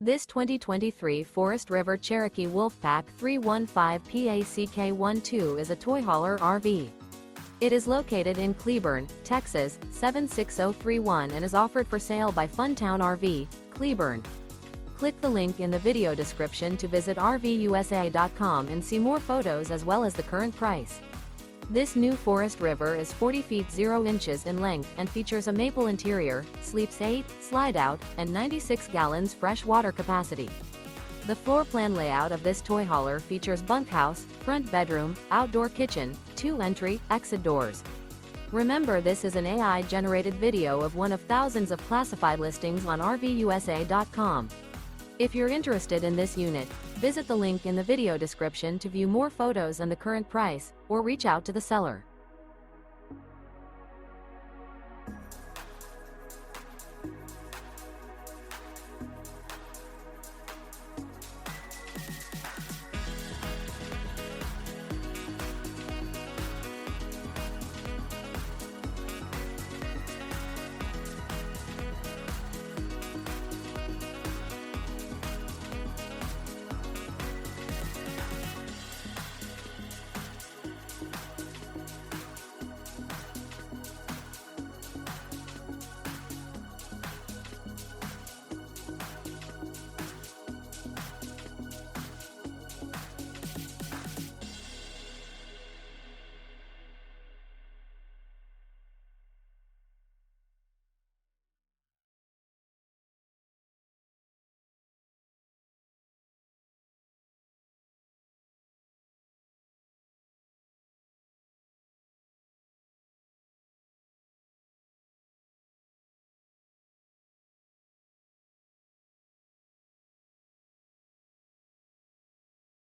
This 2023 Forest River Cherokee Wolfpack 315 PACK12 is a toy hauler RV. It is located in Cleburne, Texas, 76031 and is offered for sale by Funtown RV, Cleburne. Click the link in the video description to visit RVUSA.com and see more photos as well as the current price. This new Forest River is 40 feet 0 inches in length and features a maple interior, sleeps 8, slide-out, and 96 gallons fresh water capacity. The floor plan layout of this toy hauler features bunkhouse, front bedroom, outdoor kitchen, 2 entry, exit doors. Remember, this is an AI-generated video of one of thousands of classified listings on RVUSA.com. If you're interested in this unit, visit the link in the video description to view more photos and the current price, or reach out to the seller.